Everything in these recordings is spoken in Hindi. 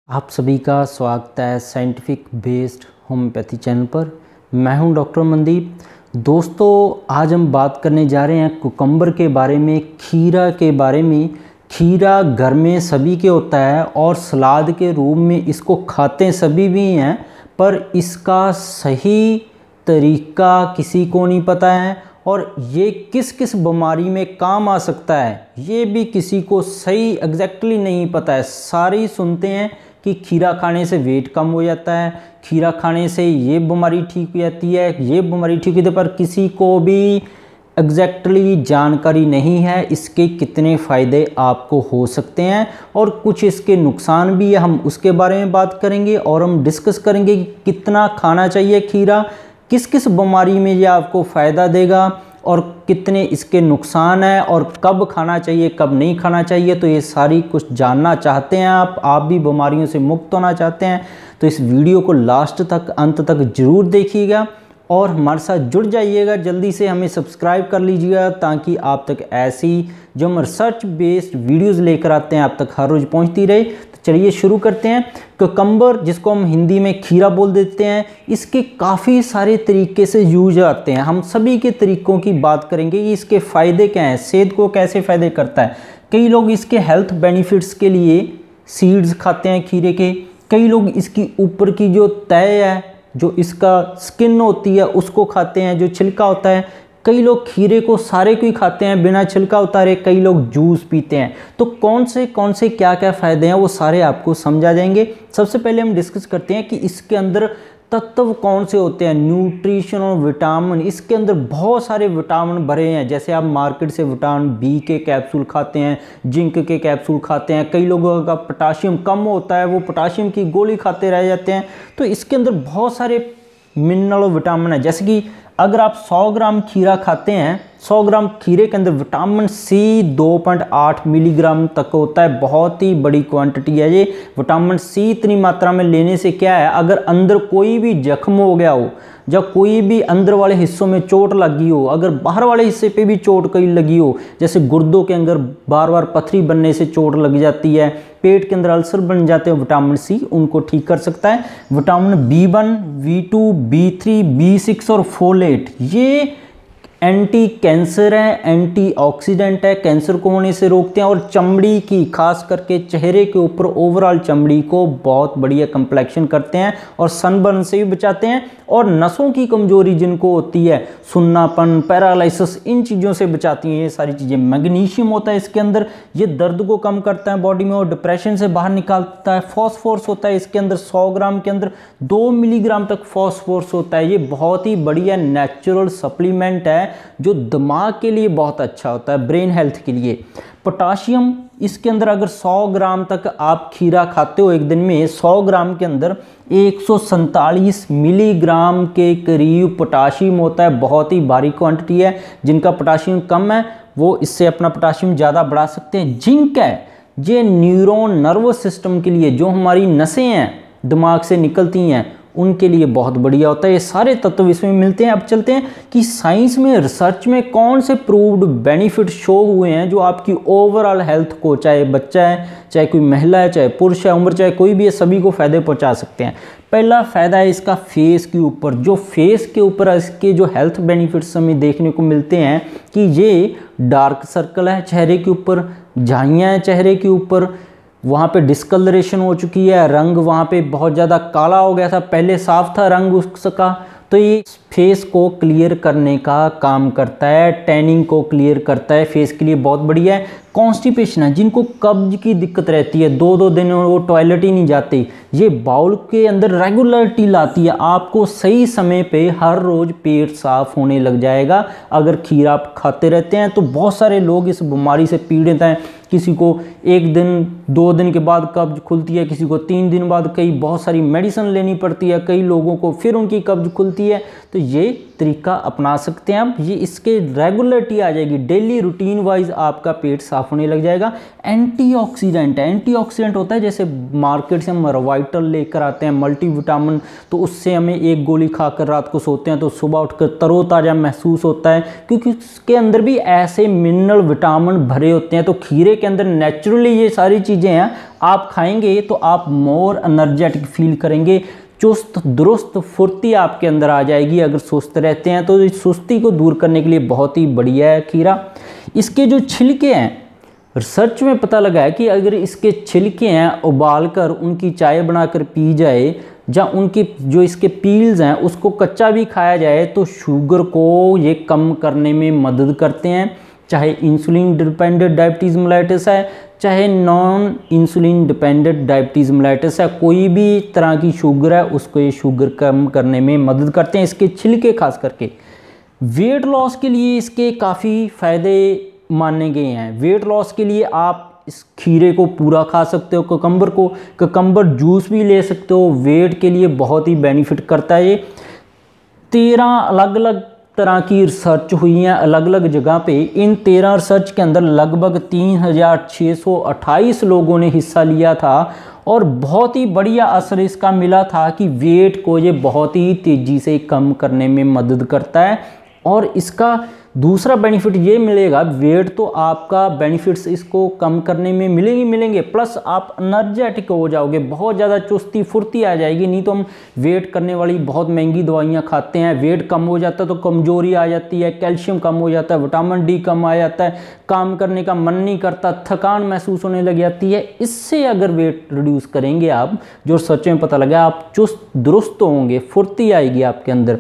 आप सभी का स्वागत है साइंटिफिक बेस्ड होम्योपैथी चैनल पर। मैं हूं डॉक्टर मनदीप। दोस्तों, आज हम बात करने जा रहे हैं कुकम्बर के बारे में, खीरा के बारे में। खीरा घर में सभी के होता है और सलाद के रूप में इसको खाते सभी भी हैं, पर इसका सही तरीका किसी को नहीं पता है और ये किस किस बीमारी में काम आ सकता है ये भी किसी को सही एग्जैक्टली नहीं पता है। सारे सुनते हैं कि खीरा खाने से वेट कम हो जाता है, खीरा खाने से ये बीमारी ठीक हो जाती है, ये बीमारी ठीक होती है, पर किसी को भी एग्जैक्टली जानकारी नहीं है इसके कितने फ़ायदे आपको हो सकते हैं और कुछ इसके नुकसान भी है। हम उसके बारे में बात करेंगे और हम डिस्कस करेंगे कि कितना खाना चाहिए खीरा, किस किस बीमारी में ये आपको फ़ायदा देगा और कितने इसके नुकसान हैं और कब खाना चाहिए कब नहीं खाना चाहिए। तो ये सारी कुछ जानना चाहते हैं आप भी बीमारियों से मुक्त होना चाहते हैं तो इस वीडियो को लास्ट तक अंत तक ज़रूर देखिएगा और हमारे साथ जुड़ जाइएगा। जल्दी से हमें सब्सक्राइब कर लीजिएगा ताकि आप तक ऐसी जो हम रिसर्च बेस्ड वीडियोज़ लेकर आते हैं आप तक हर रोज़ पहुँचती रहे। तो चलिए शुरू करते हैं। कुकम्बर, जिसको हम हिंदी में खीरा बोल देते हैं, इसके काफ़ी सारे तरीके से यूज आते हैं। हम सभी के तरीकों की बात करेंगे कि इसके फ़ायदे क्या हैं, सेहत को कैसे फ़ायदे करता है। कई लोग इसके हेल्थ बेनिफिट्स के लिए सीड्स खाते हैं खीरे के, कई लोग इसकी ऊपर की जो तय है, जो इसका स्किन होती है उसको खाते हैं, जो छिलका होता है। कई लोग खीरे को सारे को ही खाते हैं बिना छिलका उतारे, कई लोग जूस पीते हैं। तो कौन से क्या क्या फ़ायदे हैं वो सारे आपको समझा जाएंगे। सबसे पहले हम डिस्कस करते हैं कि इसके अंदर तत्व कौन से होते हैं, न्यूट्रिशन और विटामिन। इसके अंदर बहुत सारे विटामिन भरे हैं। जैसे आप मार्केट से विटामिन बी के कैप्सूल खाते हैं, जिंक के कैप्सूल खाते हैं, कई लोगों का पोटाशियम कम होता है वो पोटाशियम की गोली खाते रह जाते हैं। तो इसके अंदर बहुत सारे मिनरल और विटामिन है। जैसे कि अगर आप 100 ग्राम खीरा खाते हैं, 100 ग्राम खीरे के अंदर विटामिन सी 2.8 मिलीग्राम तक होता है। बहुत ही बड़ी क्वांटिटी है ये। विटामिन सी इतनी मात्रा में लेने से क्या है, अगर अंदर कोई भी जख्म हो गया हो, जब कोई भी अंदर वाले हिस्सों में चोट लगी हो, अगर बाहर वाले हिस्से पे भी चोट कहीं लगी हो, जैसे गुर्दों के अंदर बार बार पथरी बनने से चोट लग जाती है, पेट के अंदर अल्सर बन जाते हैं, विटामिन सी उनको ठीक कर सकता है। Vitamin B1, B2, B3, B6 और फोलेट ये एंटी कैंसर है, एंटीऑक्सीडेंट है, कैंसर को होने से रोकते हैं और चमड़ी की, खास करके चेहरे के ऊपर ओवरऑल चमड़ी को बहुत बढ़िया कंप्लेक्शन करते हैं और सनबर्न से भी बचाते हैं। और नसों की कमजोरी जिनको होती है, सुन्नापन, पैरालिसिस, इन चीज़ों से बचाती हैं ये सारी चीज़ें। मैग्नीशियम होता है इसके अंदर, ये दर्द को कम करता है बॉडी में और डिप्रेशन से बाहर निकालता है। फॉस्फोरस होता है इसके अंदर, 100 ग्राम के अंदर 2 मिलीग्राम तक फॉस्फोरस होता है। ये बहुत ही बढ़िया नेचुरल सप्लीमेंट है जो दिमाग के लिए बहुत अच्छा होता है, ब्रेन हेल्थ के लिए। पोटाशियम इसके अंदर, अगर 100 ग्राम तक आप खीरा खाते हो एक दिन में, 100 ग्राम के अंदर 147 मिलीग्राम के करीब पोटाशियम होता है। बहुत ही भारी क्वांटिटी है। जिनका पोटाशियम कम है वो इससे अपना पोटाशियम ज़्यादा बढ़ा सकते हैं। जिंक है, ये न्यूरॉन नर्वस सिस्टम के लिए, जो हमारी नसें हैं दिमाग से निकलती हैं, उनके लिए बहुत बढ़िया होता है। ये सारे तत्व इसमें मिलते हैं। अब चलते हैं कि साइंस में, रिसर्च में कौन से प्रूव्ड बेनिफिट शो हुए हैं जो आपकी ओवरऑल हेल्थ को, चाहे बच्चा है, चाहे कोई महिला है, चाहे पुरुष है, उम्र चाहे कोई भी है, सभी को फ़ायदे पहुंचा सकते हैं। पहला फ़ायदा है इसका फेस के ऊपर। जो फेस के ऊपर इसके जो हेल्थ बेनिफिट्स हमें देखने को मिलते हैं कि ये डार्क सर्कल है चेहरे के ऊपर, झाइयाँ हैं चेहरे के ऊपर, वहाँ पे डिस्कलरेशन हो चुकी है, रंग वहाँ पे बहुत ज़्यादा काला हो गया था, पहले साफ था रंग उसका, तो ये फेस को क्लियर करने का काम करता है, टैनिंग को क्लियर करता है, फेस के लिए बहुत बढ़िया है। कॉन्स्टिपेशन है, जिनको कब्ज की दिक्कत रहती है, 2-2 दिन वो टॉयलेट ही नहीं जाते, ये बाउल के अंदर रेगुलरिटी लाती है। आपको सही समय पे हर रोज़ पेट साफ होने लग जाएगा अगर खीरा आप खाते रहते हैं। तो बहुत सारे लोग इस बीमारी से पीड़ित हैं। किसी को 1 दिन 2 दिन के बाद कब्ज खुलती है, किसी को 3 दिन बाद, कई बहुत सारी मेडिसिन लेनी पड़ती है, कई लोगों को फिर उनकी कब्ज खुलती है। तो ये तरीका अपना सकते हैं आप। ये इसके रेगुलरिटी आ जाएगी, डेली रूटीन वाइज आपका पेट साफ होने लग जाएगा। एंटीऑक्सीडेंट है, एंटीऑक्सीडेंट होता है जैसे मार्केट से हम रवाइटल लेकर आते हैं मल्टीविटामिन, तो उससे हमें एक गोली खाकर रात को सोते हैं तो सुबह उठकर तरोताज़ा महसूस होता है, क्योंकि उसके अंदर भी ऐसे मिनरल विटामिन भरे होते हैं। तो खीरे के अंदर नेचुरली ये सारी चीज़ें हैं, आप खाएंगे तो आप मोर एनर्जेटिक फील करेंगे, चुस्त दुरुस्त फुर्ती आपके अंदर आ जाएगी। अगर सुस्त रहते हैं तो इस सुस्ती को दूर करने के लिए बहुत ही बढ़िया है खीरा। इसके जो छिलके हैं, रिसर्च में पता लगा है कि अगर इसके छिलके हैं उबाल कर उनकी चाय बनाकर पी जाए, या उनकी जो इसके पील्स हैं उसको कच्चा भी खाया जाए तो शुगर को ये कम करने में मदद करते हैं। चाहे इंसुलिन डिपेंडेंट डायबिटीज़ मेलाइटिस है, चाहे non insulin dependent diabetes mellitus है, कोई भी तरह की शुगर है उसको ये शुगर कम करने में मदद करते हैं। इसके छिलके खास करके वेट लॉस के लिए इसके काफ़ी फ़ायदे माने गए हैं। वेट लॉस के लिए आप इस खीरे को पूरा खा सकते हो, ककम्बर जूस भी ले सकते हो, वेट के लिए बहुत ही बेनिफिट करता है ये। 13 अलग अलग तरह की रिसर्च हुई हैं अलग अलग जगह पे। इन 13 रिसर्च के अंदर लगभग 3628 लोगों ने हिस्सा लिया था और बहुत ही बढ़िया असर इसका मिला था कि वेट को ये बहुत ही तेज़ी से कम करने में मदद करता है। और इसका दूसरा बेनिफिट ये मिलेगा, वेट तो आपका बेनिफिट्स इसको कम करने में मिलेंगे, प्लस आप एनर्जेटिक हो जाओगे, बहुत ज़्यादा चुस्ती फुर्ती आ जाएगी। नहीं तो हम वेट करने वाली बहुत महंगी दवाइयाँ खाते हैं, वेट कम हो जाता है तो कमज़ोरी आ जाती है, कैल्शियम कम हो जाता है, विटामिन डी कम आ जाता है, काम करने का मन नहीं करता, थकान महसूस होने लग जाती है। इससे अगर वेट रिड्यूस करेंगे आप, जो सच में पता लगा, आप चुस्त दुरुस्त होंगे, फुर्ती आएगी आपके अंदर।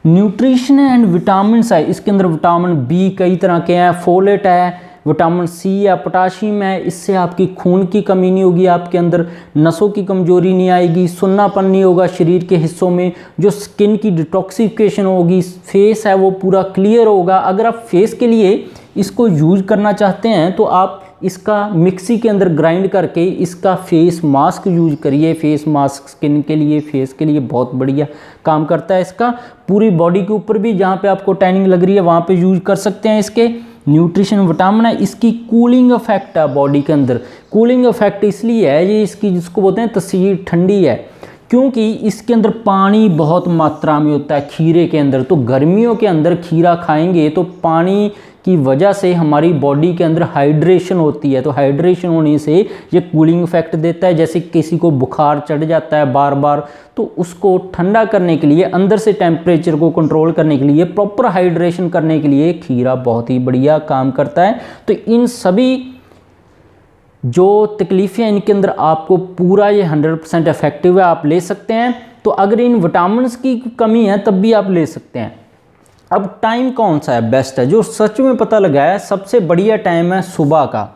न्यूट्रिशन एंड विटामिन है, इसके अंदर विटामिन बी कई तरह के हैं, फोलेट है, विटामिन सी है, पोटाशियम है। इससे आपकी खून की कमी नहीं होगी, आपके अंदर नसों की कमजोरी नहीं आएगी, सुन्नापन नहीं होगा शरीर के हिस्सों में, जो स्किन की डिटॉक्सिफिकेशन होगी, फेस है वो पूरा क्लियर होगा। अगर आप फेस के लिए इसको यूज करना चाहते हैं तो आप इसका मिक्सी के अंदर ग्राइंड करके इसका फेस मास्क यूज करिए। फेस मास्क स्किन के लिए, फेस के लिए बहुत बढ़िया काम करता है। इसका पूरी बॉडी के ऊपर भी जहाँ पे आपको टैनिंग लग रही है वहाँ पे यूज कर सकते हैं। इसके न्यूट्रिशन विटामिन है, इसकी कूलिंग इफेक्ट है बॉडी के अंदर। कूलिंग इफेक्ट इसलिए है, ये इसकी जिसको बोलते हैं तस्वीर ठंडी है, क्योंकि इसके अंदर पानी बहुत मात्रा में होता है खीरे के अंदर। तो गर्मियों के अंदर खीरा खाएंगे तो पानी की वजह से हमारी बॉडी के अंदर हाइड्रेशन होती है, तो हाइड्रेशन होने से ये कूलिंग इफेक्ट देता है। जैसे किसी को बुखार चढ़ जाता है बार बार, तो उसको ठंडा करने के लिए, अंदर से टेम्परेचर को कंट्रोल करने के लिए, प्रॉपर हाइड्रेशन करने के लिए खीरा बहुत ही बढ़िया काम करता है। तो इन सभी जो तकलीफ़ें इनके अंदर आपको पूरा ये 100% इफेक्टिव है, आप ले सकते हैं। तो अगर इन विटामिन की कमी है तब भी आप ले सकते हैं। अब टाइम कौन सा है बेस्ट है, जो सच में पता लगा है सबसे बढ़िया टाइम है सुबह का,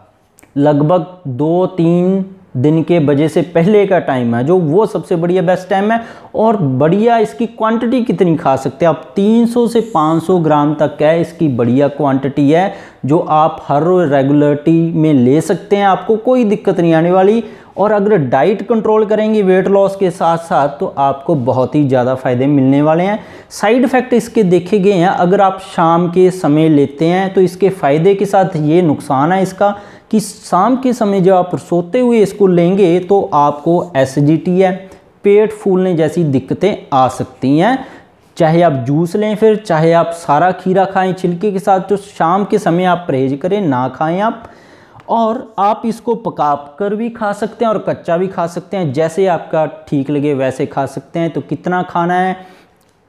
लगभग 2-3 दिन के बजे से पहले का टाइम है, जो वो सबसे बढ़िया बेस्ट टाइम है। और बढ़िया इसकी क्वांटिटी कितनी खा सकते हैं आप, 300 से 500 ग्राम तक है इसकी बढ़िया क्वांटिटी है, जो आप हर रेगुलरिटी में ले सकते हैं, आपको कोई दिक्कत नहीं आने वाली। और अगर डाइट कंट्रोल करेंगे वेट लॉस के साथ साथ तो आपको बहुत ही ज़्यादा फ़ायदे मिलने वाले हैं। साइड इफ़ेक्ट इसके देखे गए हैं, अगर आप शाम के समय लेते हैं तो इसके फ़ायदे के साथ ये नुकसान है इसका कि शाम के समय जब आप सोते हुए इसको लेंगे तो आपको एसिडिटी है, पेट फूलने जैसी दिक्कतें आ सकती हैं। चाहे आप जूस लें, फिर चाहे आप सारा खीरा खाएं छिलके के साथ, तो शाम के समय आप परहेज करें, ना खाएं आप। और आप इसको पका कर भी खा सकते हैं और कच्चा भी खा सकते हैं, जैसे आपका ठीक लगे वैसे खा सकते हैं। तो कितना खाना है,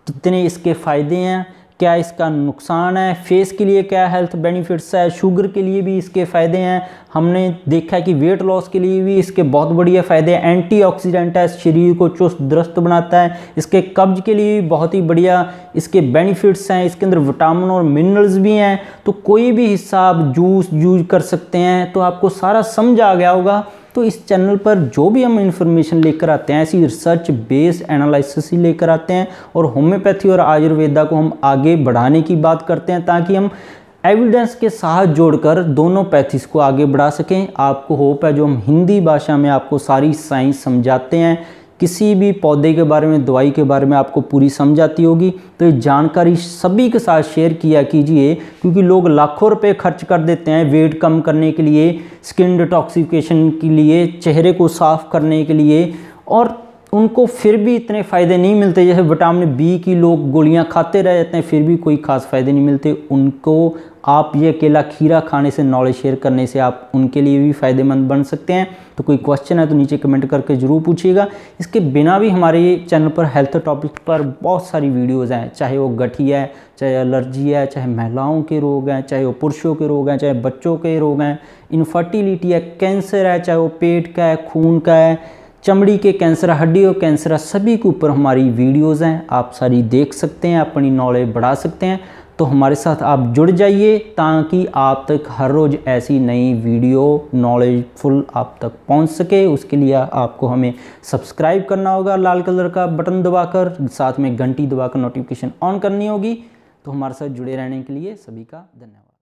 कितने इसके फ़ायदे हैं, क्या इसका नुकसान है, फेस के लिए क्या हेल्थ बेनिफिट्स है, शुगर के लिए भी इसके फ़ायदे हैं। हमने देखा है कि वेट लॉस के लिए भी इसके बहुत बढ़िया फ़ायदे हैं। एंटीऑक्सीडेंट है, शरीर को चुस्त दुरुस्त बनाता है। इसके कब्ज के लिए भी बहुत ही बढ़िया इसके बेनिफिट्स हैं। इसके अंदर विटामिन और मिनरल्स भी हैं। तो कोई भी हिस्सा आप जूस यूज कर सकते हैं। तो आपको सारा समझ आ गया होगा। तो इस चैनल पर जो भी हम इंफॉर्मेशन लेकर आते हैं, ऐसी रिसर्च बेस्ड एनालिसिस ही लेकर आते हैं और होम्योपैथी और आयुर्वेदा को हम आगे बढ़ाने की बात करते हैं, ताकि हम एविडेंस के साथ जोड़कर दोनों पैथीज को आगे बढ़ा सकें। आपको होप है जो हम हिंदी भाषा में आपको सारी साइंस समझाते हैं, किसी भी पौधे के बारे में, दवाई के बारे में आपको पूरी समझ आती होगी। तो ये जानकारी सभी के साथ शेयर किया कीजिए, क्योंकि लोग लाखों रुपए खर्च कर देते हैं वेट कम करने के लिए, स्किन डिटॉक्सिफिकेशन के लिए, चेहरे को साफ करने के लिए, और उनको फिर भी इतने फ़ायदे नहीं मिलते, जैसे विटामिन बी की लोग गोलियां खाते रह जाते हैं फिर भी कोई ख़ास फ़ायदे नहीं मिलते, उनको आप ये अकेला खीरा खाने से, नॉलेज शेयर करने से आप उनके लिए भी फ़ायदेमंद बन सकते हैं। तो कोई क्वेश्चन है तो नीचे कमेंट करके ज़रूर पूछिएगा। इसके बिना भी हमारे चैनल पर हेल्थ टॉपिक पर बहुत सारी वीडियोज़ हैं, चाहे वो गठिया है, चाहे एलर्जी है, चाहे महिलाओं के रोग हैं, चाहे वो पुरुषों के रोग हैं, चाहे बच्चों के रोग हैं, इनफर्टिलिटी है, कैंसर है, चाहे वो पेट का है, खून का है, चमड़ी के कैंसर, हड्डियों कैंसर, सभी के ऊपर हमारी वीडियोज़ हैं, आप सारी देख सकते हैं, अपनी नॉलेज बढ़ा सकते हैं। तो हमारे साथ आप जुड़ जाइए ताकि आप तक हर रोज़ ऐसी नई वीडियो नॉलेजफुल आप तक पहुंच सके। उसके लिए आपको हमें सब्सक्राइब करना होगा, लाल कलर का बटन दबाकर, साथ में घंटी दबाकर नोटिफिकेशन ऑन करनी होगी। तो हमारे साथ जुड़े रहने के लिए सभी का धन्यवाद।